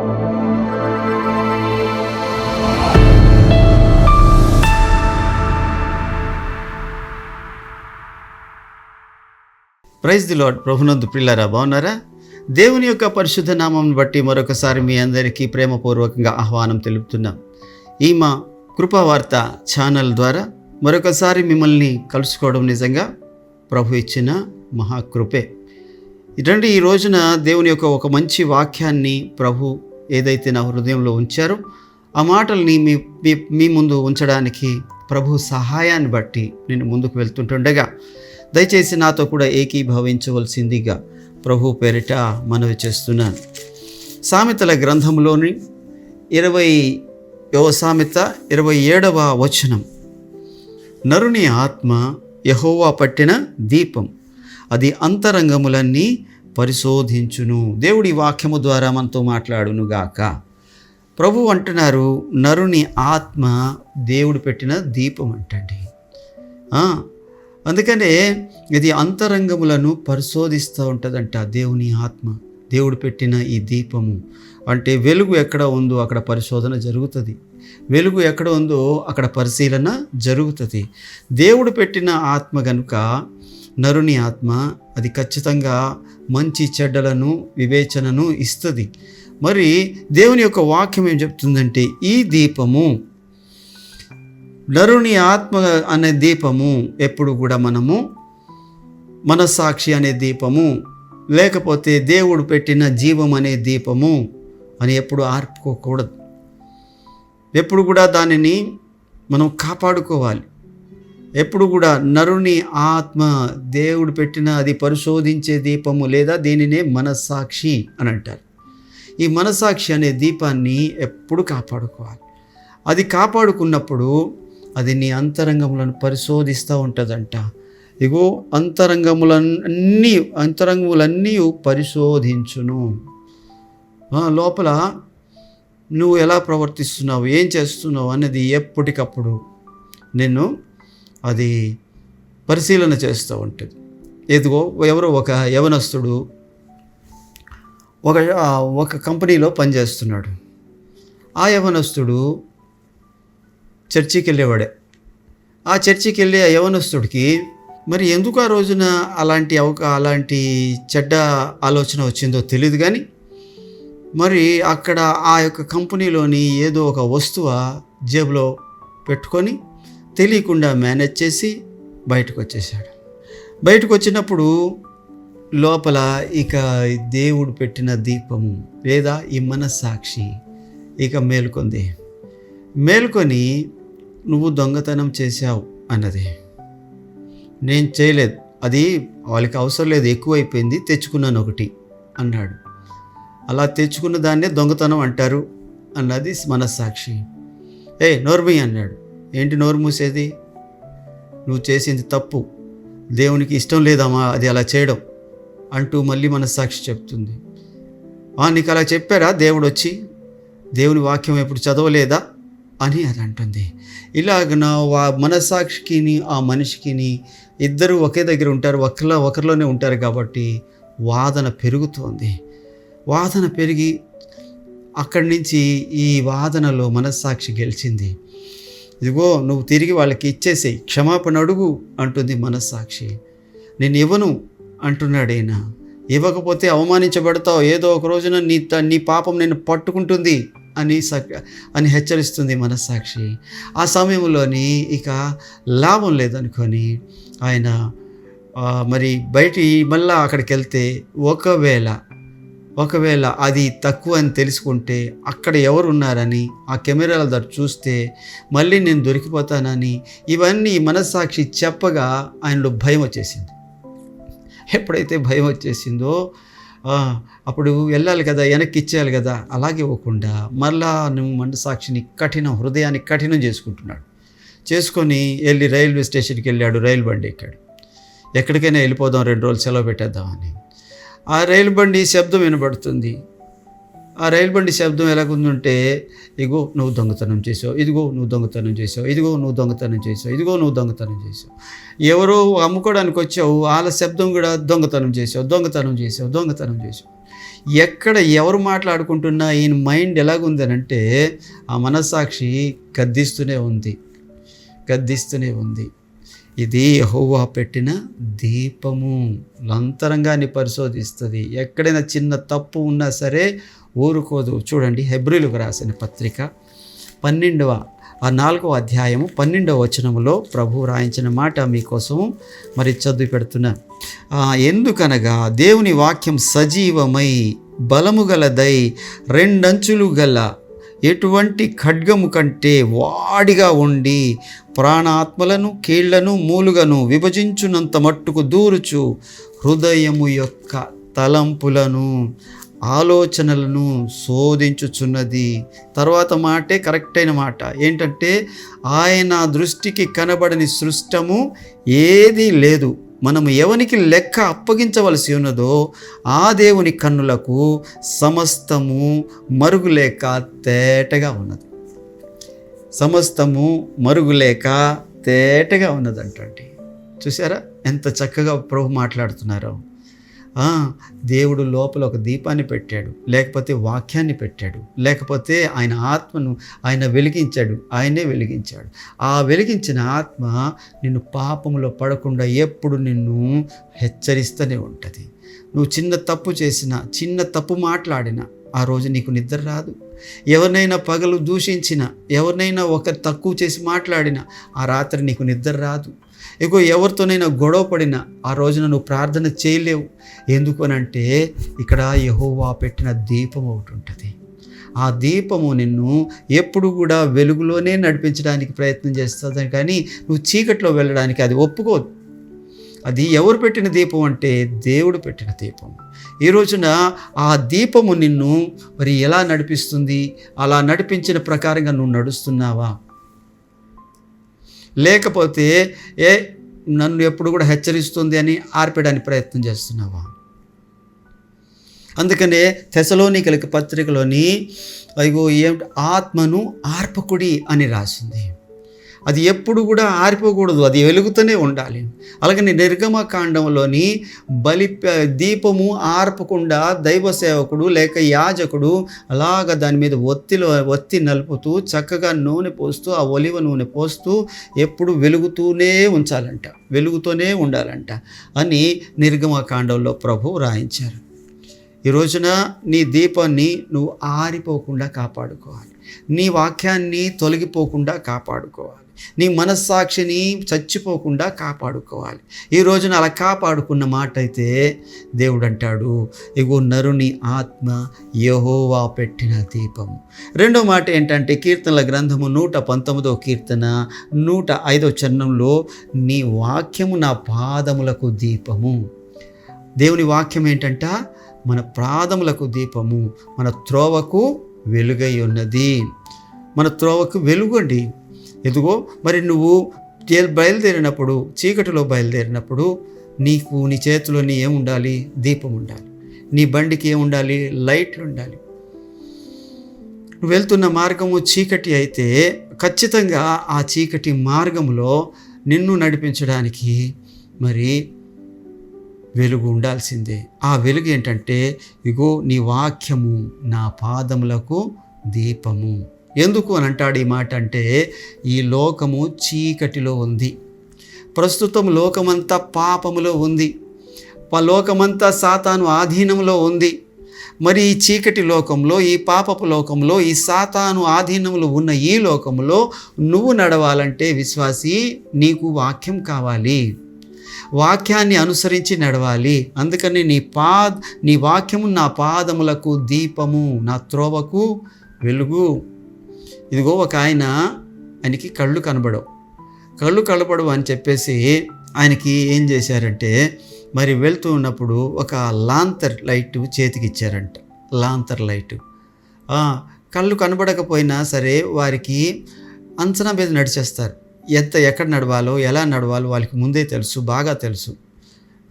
Praise the lord. ప్రభునందు ప్రియులారా, బాగున్నారా? దేవుని యొక్క పరిశుద్ధ నామం బట్టి మరొకసారి మీ అందరికీ ప్రేమపూర్వకంగా ఆహ్వానం తెలుపుతున్నాం. ఈ మా కృపావార్త ఛానల్ ద్వారా మరొకసారి మిమ్మల్ని కలుసుకోవడం నిజంగా ప్రభు ఇచ్చిన మహాకృపే. రండి, ఈ రోజున దేవుని యొక్క ఒక మంచి వాక్యాన్ని ప్రభు ఏదైతే నా హృదయంలో ఉంచారో ఆ మాటల్ని మీ ముందు ఉంచడానికి ప్రభు సహాయాన్ని బట్టి నేను ముందుకు వెళ్తుంటుండగా దయచేసి నాతో కూడా ఏకీభవించవలసిందిగా ప్రభు పేరిట మనవి చేస్తున్నాను. సామెతల గ్రంథంలోని 20వ సామెత 27వ వచనం, నరుని ఆత్మ యెహోవా పట్టిన దీపం, అది అంతరంగములన్నీ పరిశోధించును. దేవుడి వాక్యము ద్వారా మనతో మాట్లాడునుగాక. ప్రభు అంటున్నారు, నరుని ఆత్మ దేవుడు పెట్టిన దీపం అంటండి. అందుకనే ఇది అంతరంగములను పరిశోధిస్తూ ఉంటుందంట దేవుని ఆత్మ. దేవుడు పెట్టిన ఈ దీపము అంటే వెలుగు ఎక్కడ ఉందో అక్కడ పరిశోధన జరుగుతుంది, వెలుగు ఎక్కడ ఉందో అక్కడ పరిశీలన జరుగుతుంది. దేవుడు పెట్టిన ఆత్మ కనుక నరుని ఆత్మ అది ఖచ్చితంగా మంచి చెడ్డలను వివేచనను ఇస్తుంది. మరి దేవుని యొక్క వాక్యం ఏం చెప్తుందంటే, ఈ దీపము నరుని ఆత్మ అనే దీపము ఎప్పుడు కూడా మనము మనస్సాక్షి అనే దీపము, లేకపోతే దేవుడు పెట్టిన జీవం అనే దీపము అని ఎప్పుడు ఆర్పుకోకూడదు. ఎప్పుడు కూడా దానిని మనం కాపాడుకోవాలి. ఎప్పుడు కూడా నరుని ఆత్మ దేవుడు పెట్టిన అది పరిశోధించే దీపము, లేదా దీనినే మనస్సాక్షి అని అంటారు. ఈ మనస్సాక్షి అనే దీపాన్ని ఎప్పుడు కాపాడుకోవాలి. అది కాపాడుకున్నప్పుడు అది నీ అంతరంగములను పరిశోధిస్తూ ఉంటుందంట. ఇగో అంతరంగములన్నీ పరిశోధించును. లోపల నువ్వు ఎలా ప్రవర్తిస్తున్నావు, ఏం చేస్తున్నావు అన్నది ఎప్పటికప్పుడు నిన్ను అది పరిశీలన చేస్తూ ఉంటుంది. ఎదుగో ఎవరో ఒక యవనస్తుడు ఒక కంపెనీలో పనిచేస్తున్నాడు. ఆ యవనస్తుడు చర్చికి వెళ్ళేవాడే. ఆ చర్చికి వెళ్ళే ఆ యవనస్తుడికి మరి ఎందుకు ఆ రోజున అలాంటి చెడ్డ ఆలోచన వచ్చిందో తెలియదు, కానీ మరి అక్కడ ఆ యొక్క కంపెనీలోని ఏదో ఒక వస్తువు జేబులో పెట్టుకొని తెలియకుండా మేనేజ్ చేసి బయటకు వచ్చేసాడు. బయటకు వచ్చినప్పుడు లోపల ఇక దేవుడు పెట్టిన దీపము లేదా ఈ మనస్సాక్షి ఇక మేల్కొని నువ్వు దొంగతనం చేశావు అన్నది. నేను చేయలేదు, అది వాళ్ళకి అవసరం లేదు, ఎక్కువైపోయింది, తెచ్చుకున్నాను ఒకటి అన్నాడు. అలా తెచ్చుకున్న దాన్నే దొంగతనం అంటారు అన్నది మనస్సాక్షి. నోర్మీ అన్నాడు. ఏంటి నోరు మూసేది? నువ్వు చేసింది తప్పు, దేవునికి ఇష్టం లేదమ్మా అది అలా చేయడం అంటూ మళ్ళీ మనస్సాక్షి చెప్తుంది. నీకు అలా చెప్పారా దేవుడు వచ్చి? దేవుని వాక్యం ఎప్పుడు చదవలేదా అని అది అంటుంది. ఇలాగ మనస్సాక్షికిని ఆ మనిషికిని ఇద్దరు ఒకే దగ్గర ఉంటారు, ఒకరిలోనే ఉంటారు కాబట్టి వాదన పెరుగుతోంది. వాదన పెరిగి అక్కడి నుంచి ఈ వాదనలో మనస్సాక్షి గెలిచింది. ఇదిగో నువ్వు తిరిగి వాళ్ళకి ఇచ్చేసేయి, క్షమాపణ అడుగు అంటుంది మనస్సాక్షి. నేను ఇవ్వను అంటున్నాడు ఈయన. ఇవ్వకపోతే అవమానించబడతావు, ఏదో ఒక రోజున నీ పాపం నేను పట్టుకుంటుంది అని హెచ్చరిస్తుంది మనస్సాక్షి. ఆ సమయంలోని ఇక లాభం లేదనుకొని ఆయన మరి మళ్ళా అక్కడికి వెళ్తే ఒకవేళ అది తక్కువ అని తెలుసుకుంటే అక్కడ ఎవరు ఉన్నారని ఆ కెమెరాల ద్వారా చూస్తే మళ్ళీ నేను దొరికిపోతానని ఇవన్నీ మనస్సాక్షి చెప్పగా ఆయనలో భయం వచ్చేసింది. ఎప్పుడైతే భయం వచ్చేసిందో అప్పుడు వెళ్ళాలి కదా, వెనక్కి ఇచ్చేయాలి కదా, అలాగే ఇవ్వకుండా మళ్ళా నువ్వు మనస్సాక్షిని హృదయాన్ని కఠినం చేసుకొని వెళ్ళి రైల్వే స్టేషన్కి వెళ్ళాడు. రైలు బండి ఎక్కాడు. ఎక్కడికైనా వెళ్ళిపోదాం, 2 రోజులు సెలవు పెట్టేద్దామని. ఆ రైలు బండి శబ్దం వినబడుతుంది. ఆ రైలు బండి శబ్దం ఎలాగుందంటే, ఇదిగో నువ్వు దొంగతనం చేసావు, ఇదిగో నువ్వు దొంగతనం చేసావు, ఇదిగో నువ్వు దొంగతనం చేసావు, ఇదిగో నువ్వు దొంగతనం చేసావు, ఎవరో అమ్ముకోవడానికి వచ్చావు, వాళ్ళ శబ్దం కూడా దొంగతనం చేసావు. ఎక్కడ ఎవరు మాట్లాడుకుంటున్నా ఈయన మైండ్ ఎలాగుందనంటే ఆ మనస్సాక్షి గద్దిస్తూనే ఉంది. ఇది యెహోవా పెట్టిన దీపము, అంతరంగాన్ని పరిశోధిస్తుంది. ఎక్కడైనా చిన్న తప్పు ఉన్నా సరే ఊరుకోదు. చూడండి, హెబ్రీయులకు రాసిన పత్రిక 4వ అధ్యాయము 12వ వచనములో ప్రభు రాయించిన మాట మీకోసం మరి చదివి పెడుతున్నా. ఎందుకనగా దేవుని వాక్యం సజీవమై బలము గలదై రెండంచులు గల ఎటువంటి ఖడ్గము కంటే వాడిగా ఉండి ప్రాణాత్మలను కీళ్లను మూలుగను విభజించునంత మట్టుకు దూరుచు హృదయము యొక్క తలంపులను ఆలోచనలను శోధించుచున్నది. తర్వాత మాటే కరెక్ట్ అయిన మాట ఏంటంటే, ఆయన దృష్టికి కనబడని సృష్టము ఏదీ లేదు. మనం ఎవనికి లెక్క అప్పగించవలసి ఉన్నదో ఆ దేవుని కన్నులకు సమస్తము మరుగులేక తేటగా ఉన్నది. ఉన్నదంటండి. చూసారా ఎంత చక్కగా ప్రభు మాట్లాడుతున్నారో. దేవుడు లోపల ఒక దీపాన్ని పెట్టాడు, లేకపోతే వాక్యాన్ని పెట్టాడు, లేకపోతే ఆయన ఆత్మను ఆయన ఆయనే వెలిగించాడు. ఆ వెలిగించిన ఆత్మ నిన్ను పాపంలో పడకుండా ఎప్పుడు నిన్ను హెచ్చరిస్తూనే ఉంటుంది. నువ్వు చిన్న తప్పు చేసినా, చిన్న తప్పు మాట్లాడినా ఆ రోజు నీకు నిద్ర రాదు. ఎవరినైనా పగలు దూషించినా, ఎవరినైనా ఒకరు తక్కువ చేసి మాట్లాడినా ఆ రాత్రి నీకు నిద్ర రాదు. ఎవరితోనైనా గొడవ పడినా ఆ రోజున నువ్వు ప్రార్థన చేయలేవు. ఎందుకనంటే ఇక్కడ యెహోవా పెట్టిన దీపం ఒకటి ఉంటుంది. ఆ దీపము నిన్ను ఎప్పుడు కూడా వెలుగులోనే నడిపించడానికి ప్రయత్నం చేస్తుంది, కానీ నువ్వు చీకట్లో వెళ్ళడానికి అది ఒప్పుకోదు. అది ఎవరు పెట్టిన దీపం అంటే దేవుడు పెట్టిన దీపం. ఈ రోజున ఆ దీపము నిన్ను మరి ఎలా నడిపిస్తుంది? అలా నడిపించిన ప్రకారంగా నువ్వు నడుస్తున్నావా? లేకపోతే నన్ను ఎప్పుడు కూడా హెచ్చరిస్తుంది అని ఆర్పేయడానికి ప్రయత్నం చేస్తున్నావా? అందుకనే తెసలోనికలకు పత్రికలోని ఆత్మను ఆర్పకుడి అని రాసింది. అది ఎప్పుడు కూడా ఆరిపోకూడదు, అది వెలుగుతూనే ఉండాలి. అలాగని నిర్గమకాండంలోని దీపము ఆర్పకుండా దైవ సేవకుడు లేక యాజకుడు అలాగ దాని మీద ఒత్తి నలుపుతూ చక్కగా నూనె పోస్తూ, ఆ ఒలివ నూనె పోస్తూ ఎప్పుడు వెలుగుతూనే ఉండాలంట అని నిర్గమకాండంలో ప్రభువు రాయించారు. ఈ రోజున నీ దీపాన్ని నువ్వు ఆరిపోకుండా కాపాడుకోవాలి. నీ వాక్యాన్ని తొలగిపోకుండా కాపాడుకోవాలి. నీ మనస్సాక్షిని చచ్చిపోకుండా కాపాడుకోవాలి. ఈ రోజున అలా కాపాడుకున్న మాట అయితే దేవుడు అంటాడు, నరుని ఆత్మ యెహోవా పెట్టిన దీపము. రెండో మాట ఏంటంటే కీర్తనల గ్రంథము 119వ కీర్తన 105వ చరణంలో నీ వాక్యము నా పాదములకు దీపము. దేవుని వాక్యం ఏంటంట? మన పాదములకు దీపము, మన త్రోవకు వెలుగై ఉన్నది. మన త్రోవకు వెలుగు అండి. ఎదుగో మరి నువ్వు బయలుదేరినప్పుడు, చీకటిలో బయలుదేరినప్పుడు నీ చేతిలోని ఏముండాలి? దీపం ఉండాలి. నీ బండికి ఏముండాలి? లైట్లు ఉండాలి. నువ్వు వెళ్తున్న మార్గము చీకటి అయితే ఖచ్చితంగా ఆ చీకటి మార్గంలో నిన్ను నడిపించడానికి మరి వెలుగు ఉండాల్సిందే. ఆ వెలుగు ఏంటంటే నీ వాక్యము నా పాదములకు దీపము. ఎందుకు అని అంటాడు ఈ మాట అంటే, ఈ లోకము చీకటిలో ఉంది. ప్రస్తుతం లోకమంతా పాపములో ఉంది. లోకమంతా సాతాను ఆధీనంలో ఉంది. మరి ఈ చీకటి లోకంలో, ఈ పాపపు లోకంలో, ఈ సాతాను ఆధీనంలో ఉన్న ఈ లోకంలో నువ్వు నడవాలంటే విశ్వాసి, నీకు వాక్యం కావాలి. వాక్యాన్ని అనుసరించి నడవాలి. అందుకని నీ వాక్యము నా పాదములకు దీపము, నా త్రోవకు వెలుగు. ఒక ఆయనకి కళ్ళు కనబడవు అని చెప్పేసి ఆయనకి ఏం చేశారంటే, మరి వెళ్తూ ఉన్నప్పుడు ఒక లాంతర్ లైట్ చేతికి ఇచ్చారంట. లాంతర్ లైట్ కళ్ళు కనబడకపోయినా సరే వారికి అంచనా మీద నడిచేస్తారు. ఎక్కడ నడవాలో, ఎలా నడవాలో వాళ్ళకి ముందే తెలుసు, బాగా తెలుసు.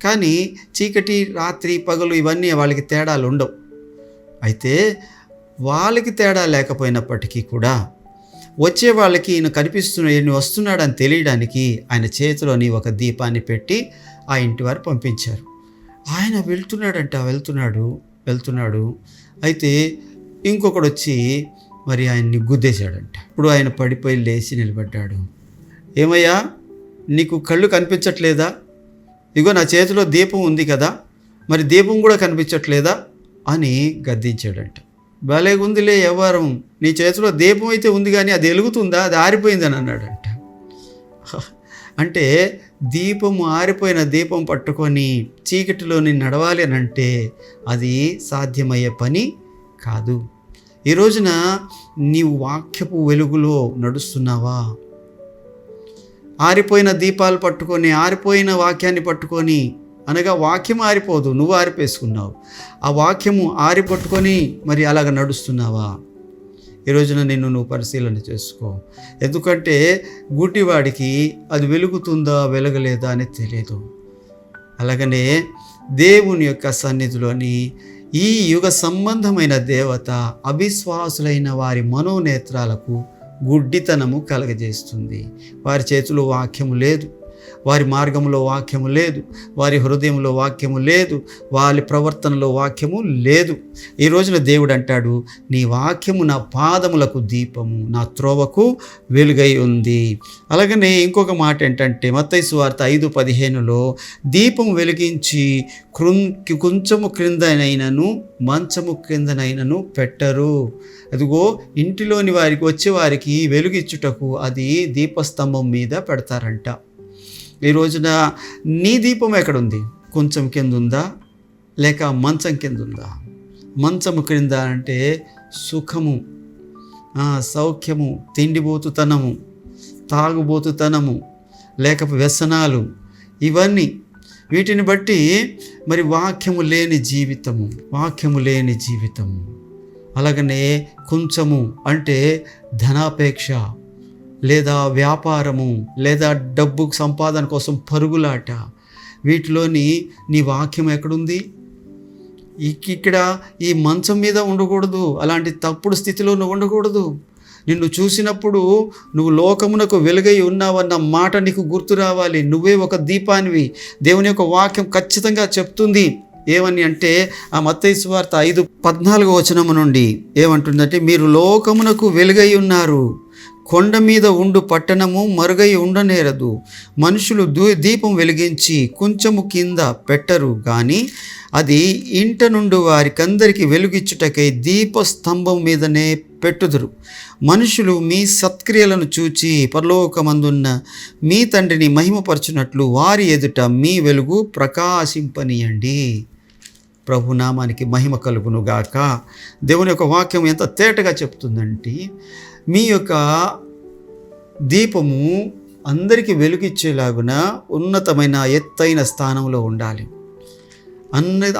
కానీ చీకటి, రాత్రి, పగలు ఇవన్నీ వాళ్ళకి తేడాలు ఉండవు. అయితే వాళ్ళకి తేడా లేకపోయినప్పటికీ కూడా వచ్చే వాళ్ళకి ఈయన వస్తున్నాడని తెలియడానికి ఆయన చేతిలోని ఒక దీపాన్ని పెట్టి ఆ ఇంటి వారు పంపించారు. ఆయన వెళ్తున్నాడు. వెళ్తున్నాడు. అయితే ఇంకొకడు వచ్చి మరి ఆయన్ని గుద్దేశాడంట. ఇప్పుడు ఆయన పడిపోయి లేచి నిలబడ్డాడు. ఏమయ్యా, నీకు కళ్ళు కనిపించట్లేదా? ఇగో నా చేతిలో దీపం ఉంది కదా, మరి దీపం కూడా కనిపించట్లేదా అని గద్దించాడంట. భలేగుందిలే వ్యవహారం, నీ చేతిలో దీపం అయితే ఉంది కానీ అది వెలుగుతుందా, అది ఆరిపోయిందని అన్నాడంట. అంటే దీపము, ఆరిపోయిన దీపం పట్టుకొని చీకటిలోని నడవాలి అని అంటే అది సాధ్యమయ్యే పని కాదు. ఈ రోజున నీవు వాక్యపు వెలుగులో నడుస్తున్నావా? ఆరిపోయిన దీపాలు పట్టుకొని, ఆరిపోయిన వాక్యాన్ని పట్టుకొని, అనగా వాక్యం ఆరిపోదు, నువ్వు ఆరిపేసుకున్నావు. ఆ వాక్యము ఆరిపట్టుకొని మరి అలాగ నడుస్తున్నావా? ఈ రోజున నువ్వు పరిశీలన చేసుకో. ఎందుకంటే గుడ్డివాడికి అది వెలుగుతుందా వెలగలేదా అని తెలియదు. అలాగనే దేవుని యొక్క సన్నిధిలోని ఈ యుగ సంబంధమైన దేవత అవిశ్వాసులైన వారి మనోనేత్రాలకు గుడ్డితనము కలగజేస్తుంది. వారి చేతిలో వాక్యము లేదు, వారి మార్గంలో వాక్యము లేదు, వారి హృదయంలో వాక్యము లేదు, వారి ప్రవర్తనలో వాక్యము లేదు. ఈ రోజున దేవుడు అంటాడు, నీ వాక్యము నా పాదములకు దీపము, నా త్రోవకు వెలుగై ఉంది. అలాగనే ఇంకొక మాట ఏంటంటే మత్తయి సువార్త 5:15 దీపం వెలిగించి కొంచెము క్రిందనైనను మంచము క్రిందనైనను పెట్టరు. అదిగో ఇంటిలోని వారికి వచ్చేవారికి వెలుగిచ్చుటకు అది దీపస్తంభం మీద పెడతారంట. ఈ రోజున నీ దీపం ఎక్కడుంది? కొంచెం కింద ఉందా లేక మంచం కింద ఉందా? మంచము క్రింద అంటే సుఖము, సౌఖ్యము, తిండిబోతుతనము, తాగుబోతుతనము, లేక వ్యసనాలు, ఇవన్నీ వీటిని బట్టి మరి వాక్యము లేని జీవితము. అలాగనే కొంచెము అంటే ధనాపేక్ష, లేదా వ్యాపారము, లేదా డబ్బు సంపాదన కోసం పరుగులాట, వీటిలోని నీ వాక్యం ఎక్కడుంది? ఇక్కడ ఈ మంచం మీద ఉండకూడదు, అలాంటి తప్పుడు స్థితిలో నువ్వు ఉండకూడదు. నిన్ను చూసినప్పుడు నువ్వు లోకమునకు వెలుగై ఉన్నావన్న మాట నీకు గుర్తు రావాలి. నువ్వే ఒక దీపానివి. దేవుని యొక్క వాక్యం ఖచ్చితంగా చెప్తుంది. ఏమని అంటే ఆ మత్తయి సువార్త 5:14 నుండి ఏమంటుందంటే, మీరు లోకమునకు వెలుగై ఉన్నారు, కొండ మీద ఉండు పట్టణము మరుగై ఉండనేరదు. మనుషులు దీపం వెలిగించి కొంచెము కింద పెట్టరు కానీ అది ఇంట నుండి వారికందరికీ వెలుగిచ్చుటకై దీపస్తంభం మీదనే పెట్టుదురు. మనుషులు మీ సత్క్రియలను చూచి పరలోకమందున్న మీ తండ్రిని మహిమపరచునట్లు వారి ఎదుట మీ వెలుగు ప్రకాశింపనీయండి. ప్రభునామానికి మహిమ కలుగును గాక. దేవుని యొక్క వాక్యం ఎంత తేటగా చెప్తుందంటే, మీ యొక్క దీపము అందరికీ వెలుగిచ్చేలాగున ఉన్నతమైన ఎత్తైన స్థానంలో ఉండాలి.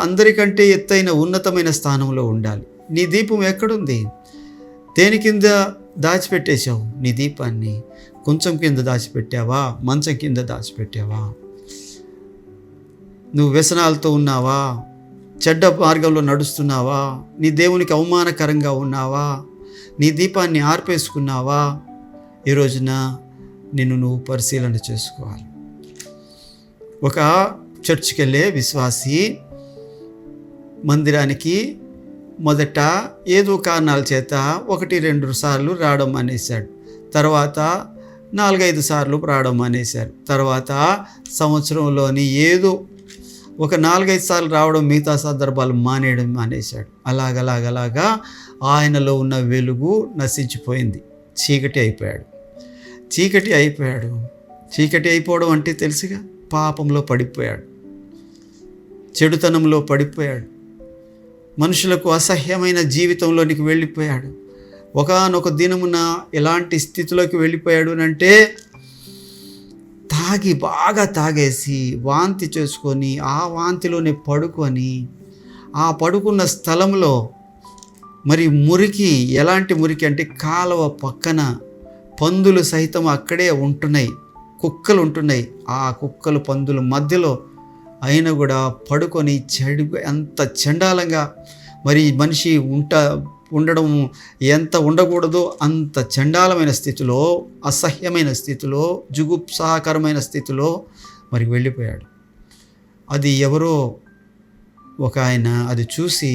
అందరికంటే ఎత్తైన ఉన్నతమైన స్థానంలో ఉండాలి. నీ దీపం ఎక్కడుంది? దేని కింద దాచిపెట్టేశావు నీ దీపాన్ని? కొంచెం కింద దాచిపెట్టావా? మంచం కింద దాచిపెట్టావా? నువ్వు వ్యసనాలతో ఉన్నావా? చెడ్డ మార్గంలో నడుస్తున్నావా? నీ దేవునికి అవమానకరంగా ఉన్నావా? నీ దీపాన్ని ఆర్పేసుకున్నావా? ఈ రోజున నువ్వు పరిశీలన చేసుకోవాలి. ఒక చర్చికి వెళ్ళే విశ్వాసి మందిరానికి మొదట ఏదో కారణాల చేత 1-2 సార్లు రావడం మానేశాడు. తర్వాత 4-5 సార్లు రావడం మానేశారు. తర్వాత సంవత్సరంలోని ఏదో ఒక 4-5 సార్లు రావడం, మిగతా సందర్భాలు మానేయడం మానేశాడు. అలాగలాగలాగా ఆయనలో ఉన్న వెలుగు నశించిపోయింది. చీకటి అయిపోవడం అంటే తెలుసుగా, పాపంలో పడిపోయాడు, చెడుతనంలో పడిపోయాడు, మనుషులకు అసహ్యమైన జీవితంలోనికి వెళ్ళిపోయాడు. ఒకానొక దినమున ఎలాంటి స్థితిలోకి వెళ్ళిపోయాడు అంటే, బాగా తాగేసి వాంతి చేసుకొని ఆ వాంతిలోనే పడుకొని, ఆ పడుకున్న స్థలంలో మరి మురికి, ఎలాంటి మురికి అంటే కాలువ పక్కన పందులు సైతం అక్కడే ఉంటున్నాయి, కుక్కలు ఉంటున్నాయి. ఆ కుక్కలు పందుల మధ్యలో అయినా కూడా పడుకొని ఎంత చండాలంగా మరి మనిషి ఉండడం ఎంత ఉండకూడదో అంత చండాలమైన స్థితిలో, అసహ్యమైన స్థితిలో, జుగుప్సాకరమైన స్థితిలో మరి వెళ్ళిపోయాడు. అది ఎవరో ఒక ఆయన అది చూసి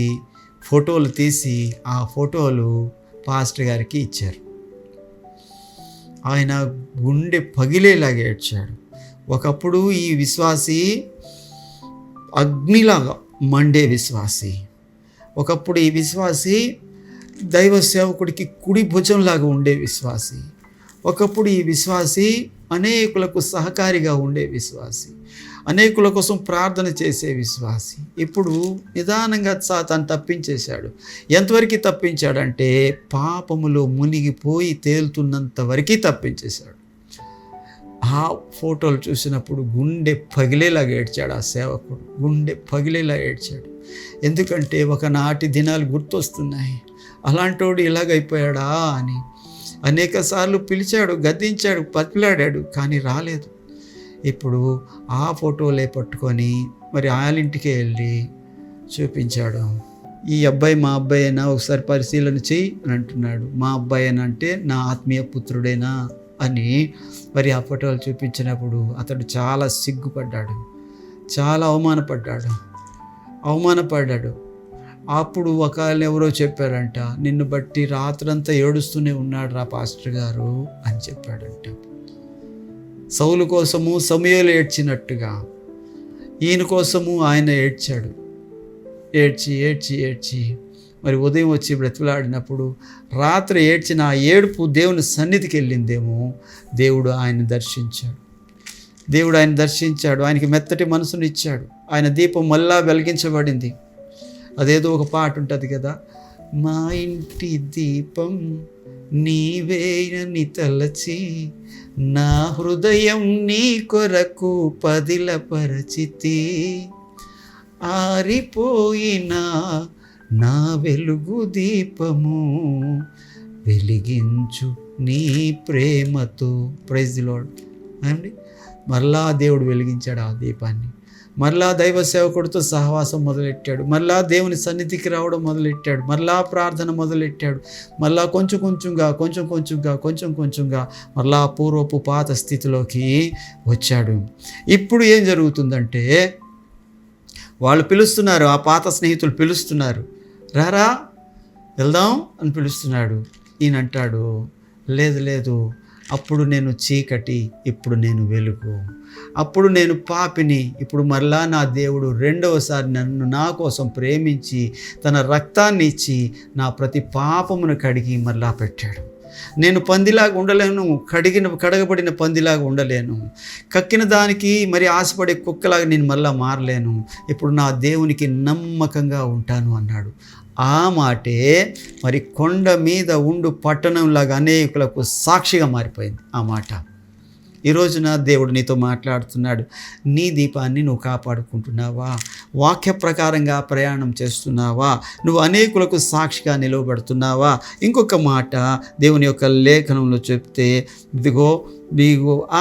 ఫోటోలు తీసి ఆ ఫోటోలు పాస్టర్ గారికి ఇచ్చారు. ఆయన గుండె పగిలేలాగా ఏడ్చాడు. ఒకప్పుడు ఈ విశ్వాసి అగ్నిలాగా మండే విశ్వాసి, ఒకప్పుడు ఈ విశ్వాసి దైవ సేవకుడికి కుడి భుజంలాగా ఉండే విశ్వాసి, ఒకప్పుడు ఈ విశ్వాసి అనేకులకు సహకారిగా ఉండే విశ్వాసి, అనేకుల కోసం ప్రార్థన చేసే విశ్వాసి. ఇప్పుడు నిదానంగా సాతాను తప్పించేశాడు. ఎంతవరకు తప్పించాడంటే పాపములో మునిగిపోయి తేలుతున్నంత వరకు తప్పించేశాడు. ఆ ఫోటోలు చూసినప్పుడు గుండె పగిలేలాగా ఏడ్చాడు. ఆ సేవకుడు గుండె పగిలేలా ఏడ్చాడు. ఎందుకంటే ఒకనాటి దినాలు గుర్తొస్తున్నాయి. అలాంటోడు ఇలాగైపోయాడా అని అనేక సార్లు పిలిచాడు, గద్దించాడు, పతిలాడాడు, కానీ రాలేదు. ఇప్పుడు ఆ ఫోటోలే పట్టుకొని మరి వాళ్ళింటికే వెళ్ళి చూపించాడు. ఈ అబ్బాయి మా అబ్బాయేనా, ఒకసారి పరిశీలన చెయ్యి అని అంటున్నాడు. మా అబ్బాయేనా అంటే నా ఆత్మీయ పుత్రుడేనా అని మరి ఆ ఫోటోలు చూపించినప్పుడు అతడు చాలా సిగ్గుపడ్డాడు, చాలా అవమానపడ్డాడు. అప్పుడు ఒకళ్ళు ఎవరో చెప్పారంట, నిన్ను బట్టి రాత్రంతా ఏడుస్తూనే ఉన్నాడు రా పాస్టర్ గారు అని చెప్పాడంట. సౌలు కోసము సమూయేలు ఏడ్చినట్టుగా ఈయన కోసము ఆయన ఏడ్చాడు. ఏడ్చి మరి ఉదయం వచ్చి బ్రతిలాడినప్పుడు రాత్రి ఏడ్చిన ఆ ఏడుపు దేవుని సన్నిధికి వెళ్ళిందేమో. దేవుడు ఆయన దర్శించాడు. ఆయనకి మెత్తటి మనసును ఇచ్చాడు. ఆయన దీపం మళ్ళా వెలిగించబడింది. అదేదో ఒక పాట ఉంటుంది కదా, మా ఇంటి దీపం నీవేనని తలచి నా హృదయం నీ కొరకు పదిలపరచితి, ఆరిపోయినా నా వెలుగు దీపము వెలిగించు నీ ప్రేమతో. ప్రైజ్ ది లార్డ్ అండి. మరలా దేవుడు వెలిగించాడు ఆ దీపాన్ని. మరలా దైవ సేవకుడితో సహవాసం మొదలెట్టాడు. మరలా దేవుని సన్నిధికి రావడం మొదలెట్టాడు. మరలా ప్రార్థన మొదలెట్టాడు. మరలా కొంచెం కొంచెంగా మరలా పూర్వపు పాత స్థితిలోకి వచ్చాడు. ఇప్పుడు ఏం జరుగుతుందంటే వాళ్ళు పిలుస్తున్నారు, ఆ పాత స్నేహితులు పిలుస్తున్నారు, రారా వెళ్దాం అని పిలుస్తున్నాడు. ఈయన అంటాడు, లేదు, అప్పుడు నేను చీకటి, ఇప్పుడు నేను వెలుగు, అప్పుడు నేను పాపిని, ఇప్పుడు మరలా నా దేవుడు రెండవసారి నన్ను నా కోసం ప్రేమించి తన రక్తాన్ని ఇచ్చి నా ప్రతి పాపమును కడిగి మరలా పెట్టాడు. నేను పందిలాగా ఉండలేను, కడగబడిన పందిలాగా ఉండలేను, కక్కిన దానికి మరి ఆశపడే కుక్కలాగా నేను మళ్ళా మారలేను, ఇప్పుడు నా దేవునికి నమ్మకంగా ఉంటాను అన్నాడు. ఆ మాటే మరి కొండ మీద ఉండు పట్టణంలాగా అనేకులకు సాక్షిగా మారిపోయింది ఆ మాట. ఈ రోజున దేవుడు నీతో మాట్లాడుతున్నాడు. నీ దీపాన్ని నువ్వు కాపాడుకుంటున్నావా? వాక్య ప్రకారంగా ప్రయాణం చేస్తున్నావా? నువ్వు అనేకులకు సాక్షిగా నిలవబడుతున్నావా? ఇంకొక మాట దేవుని యొక్క లేఖనంలో చెప్తే, ఇదిగో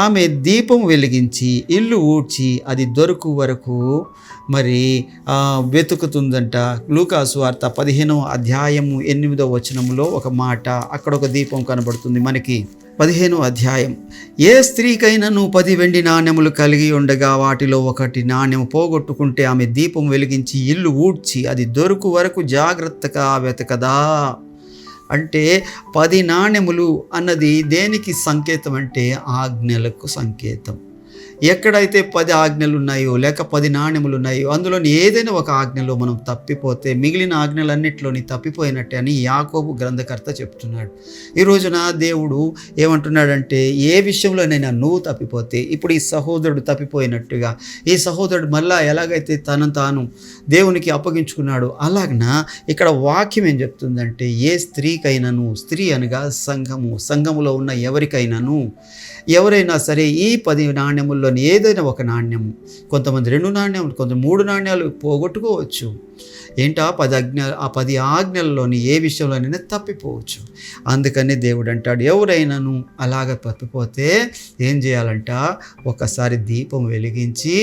ఆమె దీపం వెలిగించి ఇల్లు ఊడ్చి అది దొరకు వరకు మరి వెతుకుతుందంట. లూకాసు వార్త 15వ అధ్యాయము 8వ వచనంలో ఒక మాట, అక్కడ ఒక దీపం కనబడుతుంది మనకి. 15వ అధ్యాయం, ఏ స్త్రీకైనా 10 వెండి నాణెములు కలిగి ఉండగా వాటిలో 1 నాణెము పోగొట్టుకుంటే ఆమె దీపం వెలిగించి ఇల్లు ఊడ్చి అది దొరకు వరకు జాగ్రత్తగా వెతకదా? అంటే 10 నాణెములు అన్నది దేనికి సంకేతం అంటే ఆజ్ఞలకు సంకేతం. ఎక్కడైతే 10 ఆజ్ఞలు ఉన్నాయో లేక 10 నాణెములు ఉన్నాయో అందులోని ఏదైనా ఒక ఆజ్ఞలో మనం తప్పిపోతే మిగిలిన ఆజ్ఞలన్నింటిలోని తప్పిపోయినట్టే అని యాకోబు గ్రంథకర్త చెప్తున్నాడు. ఈ రోజున దేవుడు ఏమంటున్నాడంటే, ఏ విషయంలోనైనా నువ్వు తప్పిపోతే, ఇప్పుడు ఈ సహోదరుడు తప్పిపోయినట్టుగా ఈ సహోదరుడు మళ్ళా ఎలాగైతే తనను తాను దేవునికి అప్పగించుకున్నాడు, అలాగనా ఇక్కడ వాక్యం ఏం చెప్తుందంటే, ఏ స్త్రీకైనాను, స్త్రీ అనగా సంఘములో ఉన్న ఎవరైనా సరే ఈ 10 నాణ్యముల్లోని ఏదైనా ఒక నాణ్యము, కొంతమంది 2 నాణ్యములు, కొంతమంది 3 నాణ్యాలు పోగొట్టుకోవచ్చు. ఏంటా 10 ఆజ్ఞలలోని ఏ విషయంలోనైనా తప్పిపోవచ్చు. అందుకని దేవుడు అంటాడు, ఎవరైనాను అలాగ తప్పిపోతే ఏం చేయాలంట, ఒకసారి దీపం వెలిగించి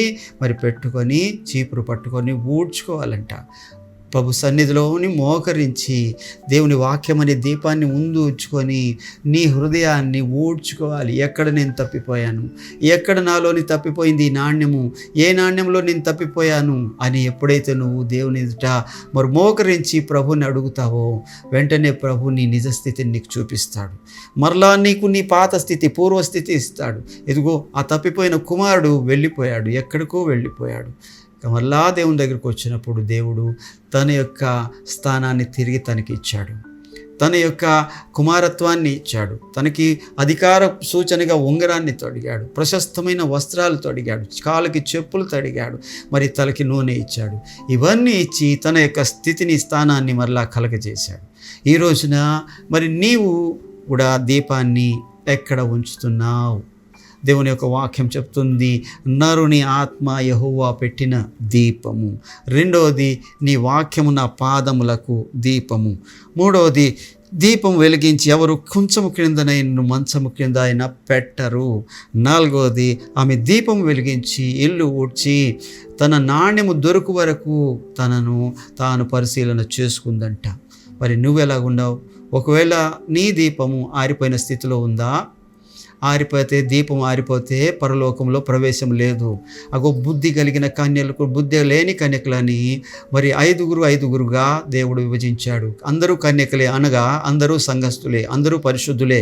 మరి పెట్టుకొని చీపురు పట్టుకొని ఊడ్చుకోవాలంట. ప్రభు సన్నిధిలోని మోకరించి దేవుని వాక్యం అనే దీపాన్ని ముందు ఉంచుకొని నీ హృదయాన్ని ఊడ్చుకోవాలి. ఎక్కడ నేను తప్పిపోయాను, ఎక్కడ నాలోని తప్పిపోయింది ఈ నాణ్యము, ఏ నాణ్యంలో నేను తప్పిపోయాను అని ఎప్పుడైతే నువ్వు దేవుని ఎదుట మరి మోకరించి ప్రభుని అడుగుతావో వెంటనే ప్రభు నీ నిజస్థితిని నీకు చూపిస్తాడు. మరలా నీకు నీ పాత స్థితి, పూర్వస్థితి ఇస్తాడు. ఇదిగో ఆ తప్పిపోయిన కుమారుడు వెళ్ళిపోయాడు, ఎక్కడికో వెళ్ళిపోయాడు. మరలా దేవుని దగ్గరికి వచ్చినప్పుడు దేవుడు తన యొక్క స్థానాన్ని తిరిగి తనకి ఇచ్చాడు, తన యొక్క కుమారత్వాన్ని ఇచ్చాడు, తనకి అధికార సూచనగా ఉంగరాన్ని తొడిగాడు, ప్రశస్తమైన వస్త్రాలు తొడిగాడు, కాళ్ళకి చెప్పులు తొడిగాడు, మరి తలకి నూనె ఇచ్చాడు. ఇవన్నీ ఇచ్చి తన యొక్క స్థితిని, స్థానాన్ని మరలా కలగజేశాడు. ఈ రోజున మరి నీవు కూడా దీపాన్ని ఎక్కడ ఉంచుతున్నావు? దేవుని యొక్క వాక్యం చెప్తుంది, నరుని ఆత్మ యెహోవా పెట్టిన దీపము. రెండవది, నీ వాక్యము నా పాదములకు దీపము. మూడవది, దీపం వెలిగించి ఎవరు కొంచెము క్రిందనైన మంచము కింద అయినా పెట్టరు. నాలుగవది, ఆమె దీపం వెలిగించి ఇల్లు ఊడ్చి తన నాణ్యము దొరకు వరకు తనను తాను పరిశీలన చేసుకుందంట. మరి నువ్వెలాగున్నావు? ఒకవేళ నీ దీపము ఆరిపోయిన స్థితిలో ఉందా? ఆరిపోతే, దీపం ఆరిపోతే పరలోకంలో ప్రవేశం లేదు. అగో బుద్ధి కలిగిన కన్యలకు, బుద్ధి లేని కన్యకలని మరి ఐదుగురుగా దేవుడు విభజించాడు. అందరూ కన్యకలే, అనగా అందరూ సంఘస్థులే, అందరూ పరిశుద్ధులే.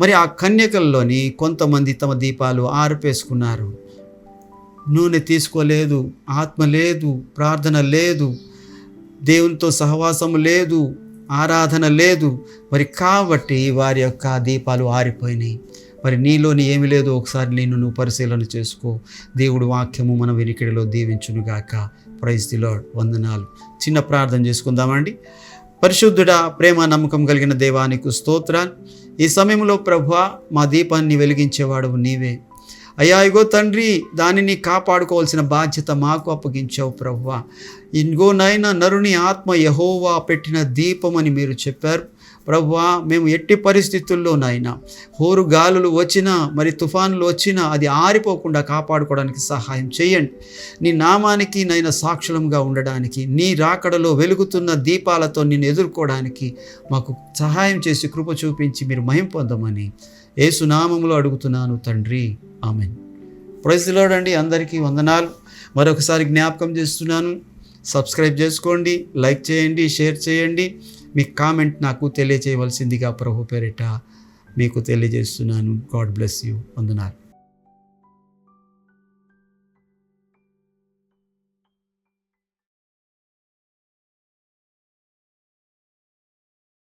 మరి ఆ కన్యకల్లోని కొంతమంది తమ దీపాలు ఆరిపేసుకున్నారు. నూనె తీసుకోలేదు, ఆత్మ లేదు, ప్రార్థన లేదు, దేవునితో సహవాసం లేదు, ఆరాధన లేదు. మరి కాబట్టి వారి యొక్క దీపాలు ఆరిపోయినాయి. మరి నీలోని ఏమి లేదో ఒకసారి నువ్వు పరిశీలన చేసుకో. దేవుడు వాక్యము మన వినికిడిలో దీవించునుగాక. Praise the Lord. వందనాలు. చిన్న ప్రార్థన చేసుకుందామండి. పరిశుద్ధుడా, ప్రేమ నమ్మకం కలిగిన దేవానికి స్తోత్రాలు. ఈ సమయంలో ప్రభువా, మా దీపాన్ని వెలిగించేవాడు నీవే అయ్యా. ఇగో తండ్రి, దానిని కాపాడుకోవాల్సిన బాధ్యత మాకు అప్పగించావు ప్రభువా. ఇంగో నాయన, నరుని ఆత్మ యెహోవా పెట్టిన దీపం అని మీరు చెప్పారు ప్రభువా. మేము ఎట్టి పరిస్థితుల్లో నాయనా, హోరు గాలులు వచ్చినా, మరి తుఫానులు వచ్చినా అది ఆరిపోకుండా కాపాడుకోవడానికి సహాయం చేయండి. నీ నామానికి నైనా సాక్షులంగా ఉండడానికి, నీ రాకడలో వెలుగుతున్న దీపాలతో నిన్ను ఎదుర్కోవడానికి మాకు సహాయం చేసి కృప చూపించి మీరు మహిమ పొందమని యేసు నామములో అడుగుతున్నాను తండ్రి. ఆమేన్. ప్రైజ్ ది లార్డ్ అండి. అందరికీ వందనాలు. మరొకసారి జ్ఞాపకం చేస్తున్నాను, సబ్స్క్రైబ్ చేసుకోండి, లైక్ చేయండి, షేర్ చేయండి. మీ కామెంట్ నాకు తెలియజేయవలసిందిగా ప్రభు పేరిట మీకు తెలియజేస్తున్నాను. God bless you. వందనాలు.